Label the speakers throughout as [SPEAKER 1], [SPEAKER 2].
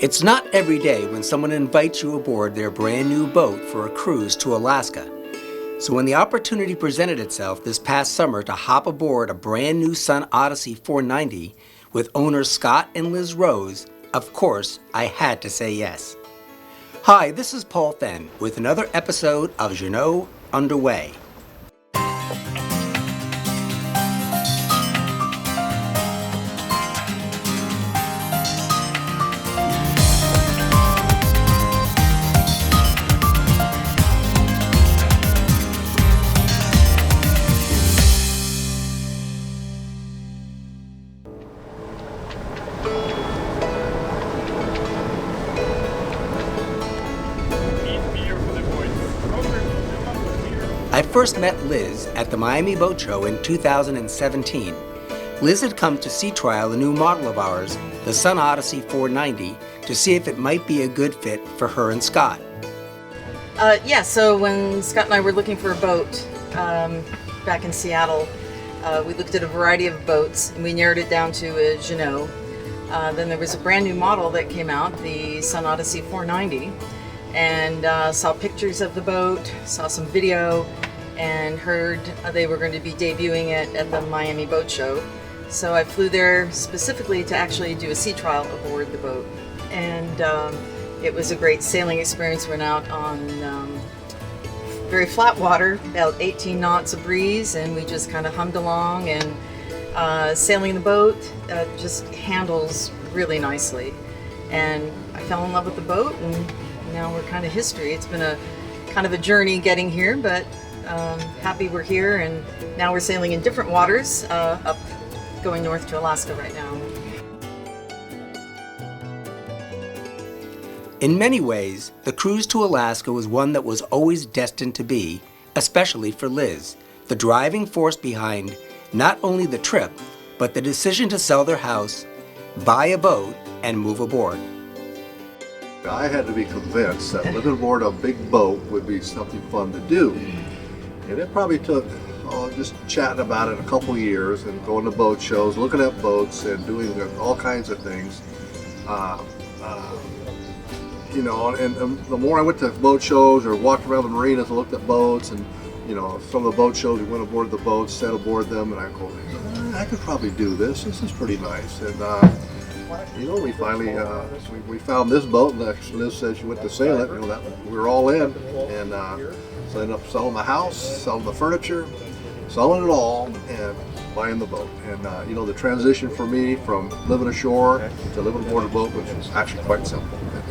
[SPEAKER 1] It's not every day when someone invites you aboard their brand new boat for a cruise to Alaska. So when the opportunity presented itself this past summer to hop aboard a brand new Sun Odyssey 490 with owners Scott and Liz Rose, of course, I had to say yes. Hi, this is Paul Fenn with another episode of Jeanneau Underway. I first met Liz at the Miami Boat Show in 2017. Liz had come to sea trial a new model of ours, the Sun Odyssey 490, to see if it might be a good fit for her and Scott.
[SPEAKER 2] So when Scott and I were looking for a boat back in Seattle, we looked at a variety of boats and we narrowed it down to a Jeanneau. Then there was a brand new model that came out, the Sun Odyssey 490, and saw pictures of the boat, saw some video, and heard they were going to be debuting it at the Miami Boat Show. So I flew there specifically to actually do a sea trial aboard the boat. And it was a great sailing experience. Went out on very flat water, about 18 knots of breeze, and we just kind of hummed along, and sailing the boat just handles really nicely. And I fell in love with the boat, and now we're kind of history. It's been a kind of a journey getting here, but happy we're here, and now we're sailing in different waters up going north to Alaska right now.
[SPEAKER 1] In many ways, the cruise to Alaska was one that was always destined to be, especially for Liz, the driving force behind not only the trip, but the decision to sell their house, buy a boat, and move aboard.
[SPEAKER 3] I had to be convinced that living aboard a big boat would be something fun to do. And it probably took just chatting about it a couple years and going to boat shows, looking at boats and doing all kinds of things. And the more I went to boat shows or walked around the marinas and looked at boats, and some of the boat shows, we went aboard the boats, sat aboard them, and I go, I could probably do this. This is pretty nice. And we finally we found this boat, and Liz said she went to sail it. We were all in, and so I ended up selling the house, selling the furniture, selling it all, and buying the boat. And the transition for me from living ashore to living aboard a boat was actually quite simple. And,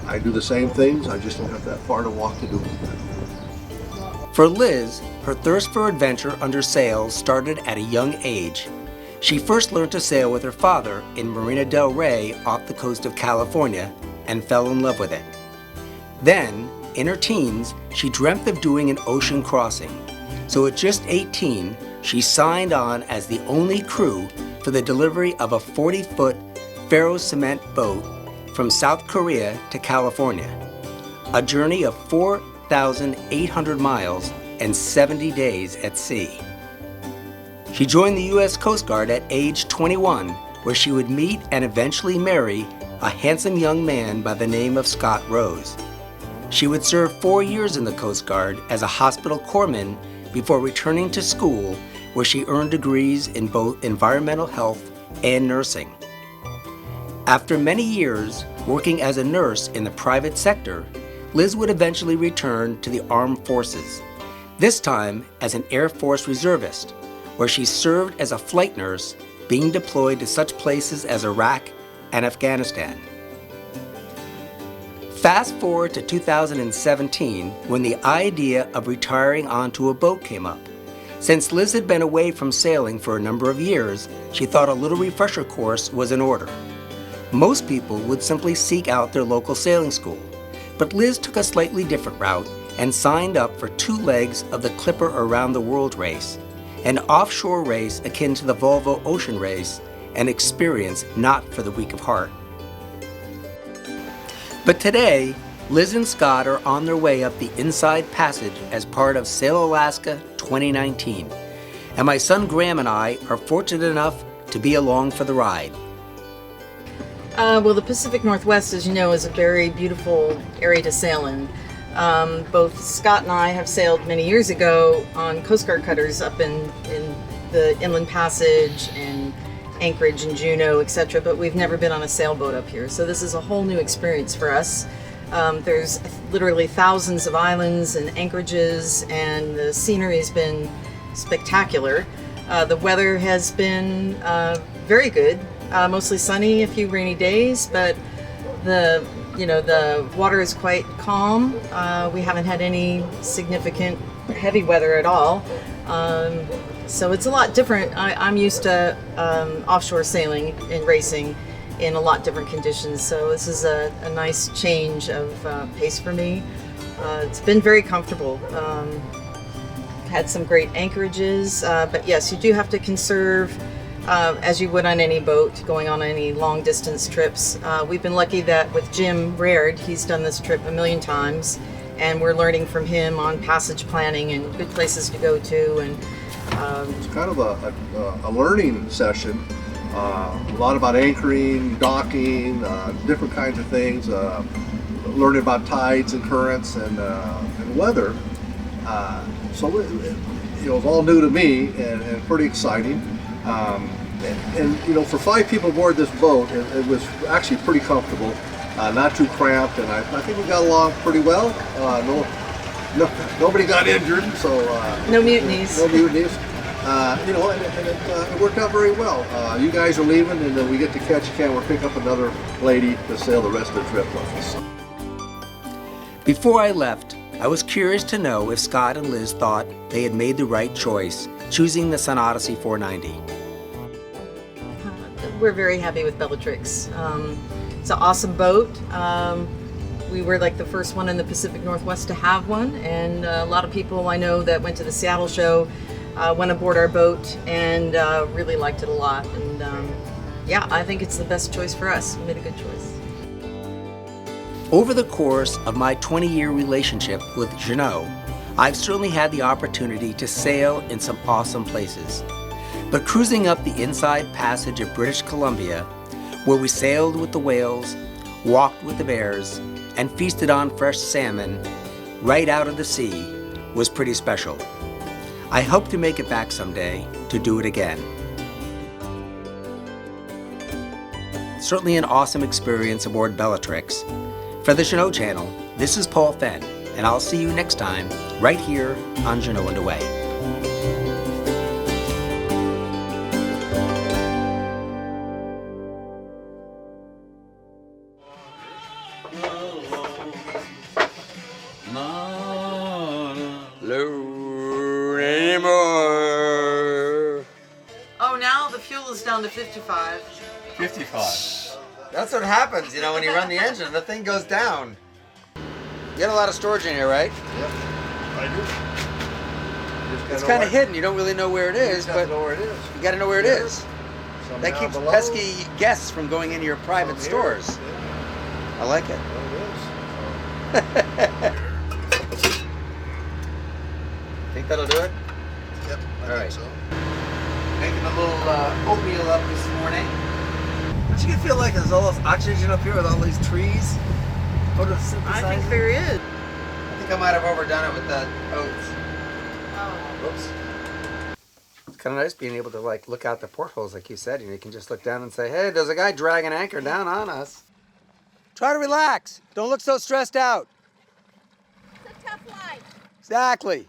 [SPEAKER 3] I do the same things. I just don't have that far to walk to do them.
[SPEAKER 1] For Liz, her thirst for adventure under sails started at a young age. She first learned to sail with her father in Marina del Rey off the coast of California and fell in love with it. Then, in her teens, she dreamt of doing an ocean crossing. So at just 18, she signed on as the only crew for the delivery of a 40-foot ferro cement boat from South Korea to California, a journey of 4,800 miles and 70 days at sea. She joined the U.S. Coast Guard at age 21, where she would meet and eventually marry a handsome young man by the name of Scott Rose. She would serve 4 years in the Coast Guard as a hospital corpsman before returning to school, where she earned degrees in both environmental health and nursing. After many years working as a nurse in the private sector, Liz would eventually return to the armed forces, this time as an Air Force reservist, where she served as a flight nurse being deployed to such places as Iraq and Afghanistan. Fast forward to 2017, when the idea of retiring onto a boat came up. Since Liz had been away from sailing for a number of years, she thought a little refresher course was in order. Most people would simply seek out their local sailing school, but Liz took a slightly different route and signed up for 2 legs of the Clipper Around the World race, an offshore race akin to the Volvo Ocean Race, an experience not for the weak of heart. But today, Liz and Scott are on their way up the Inside Passage as part of Sail Alaska 2019, and my son Graham and I are fortunate enough to be along for the ride.
[SPEAKER 2] Well, the Pacific Northwest, as you know, is a very beautiful area to sail in. Both Scott and I have sailed many years ago on Coast Guard cutters up in the Inland Passage and Anchorage and Jeanneau, etc., but we've never been on a sailboat up here. So this is a whole new experience for us. There's literally thousands of islands and anchorages, and the scenery has been spectacular. The weather has been very good, mostly sunny, a few rainy days, but the water is quite calm. We haven't had any significant heavy weather at all. So it's a lot different. I'm used to offshore sailing and racing in a lot different conditions. So this is a nice change of pace for me. It's been very comfortable. Had some great anchorages, but yes, you do have to conserve as you would on any boat going on any long distance trips. We've been lucky that with Jim Raird, he's done this trip a million times, and we're learning from him on passage planning and good places to go to. And
[SPEAKER 3] it's kind of a learning session. A lot about anchoring, docking, different kinds of things. Learning about tides and currents and weather. So it was all new to me and pretty exciting. And for 5 people aboard this boat, it was actually pretty comfortable, not too cramped, and I think we got along pretty well. Nobody got injured, so
[SPEAKER 2] no mutinies.
[SPEAKER 3] No mutinies. And it worked out very well. You guys are leaving, and then we get to catch a can. We'll pick up another lady to sail the rest of the trip with us.
[SPEAKER 1] Before I left, I was curious to know if Scott and Liz thought they had made the right choice choosing the Sun Odyssey 490.
[SPEAKER 2] We're very happy with Bellatrix. It's an awesome boat. We were like the first one in the Pacific Northwest to have one, and a lot of people I know that went to the Seattle show went aboard our boat and really liked it a lot. And yeah, I think it's the best choice for us. We made a good choice.
[SPEAKER 1] Over the course of my 20-year relationship with Jeanneau, I've certainly had the opportunity to sail in some awesome places. But cruising up the Inside Passage of British Columbia, where we sailed with the whales, walked with the bears, and feasted on fresh salmon right out of the sea, was pretty special. I hope to make it back someday to do it again. Certainly an awesome experience aboard Bellatrix. For the Jeanneau channel, this is Paul Fenn, and I'll see you next time right here on Jeanneau and Away.
[SPEAKER 2] Oh, now the fuel is down to 55.
[SPEAKER 4] 55.
[SPEAKER 1] That's what happens, when you run the engine, the thing goes down. You got a lot of storage in here, right?
[SPEAKER 3] Yep, I do.
[SPEAKER 1] It's kind of hidden. You don't really know where it is, but
[SPEAKER 3] know where it is.
[SPEAKER 1] you got to know where it is.
[SPEAKER 3] Some
[SPEAKER 1] That
[SPEAKER 3] down
[SPEAKER 1] keeps
[SPEAKER 3] below,
[SPEAKER 1] pesky guests from going into your private
[SPEAKER 3] some here.
[SPEAKER 1] stores.
[SPEAKER 3] Yeah,
[SPEAKER 1] I like it.
[SPEAKER 3] there it is.
[SPEAKER 1] Think that'll do it?
[SPEAKER 3] Yep, I
[SPEAKER 1] All right.
[SPEAKER 3] think so.
[SPEAKER 1] Making a little oatmeal up this morning. Don't you feel like there's all this oxygen up here with all these trees? Photosynthesizing?
[SPEAKER 2] I think there is.
[SPEAKER 1] I think I might have overdone it with the oats.
[SPEAKER 2] Oh.
[SPEAKER 1] Whoops. It's kind of nice being able to look out the portholes like you said, and you can just look down and say, hey, there's a guy dragging anchor down on us. Try to relax. Don't look so stressed out.
[SPEAKER 5] It's a tough life.
[SPEAKER 1] Exactly.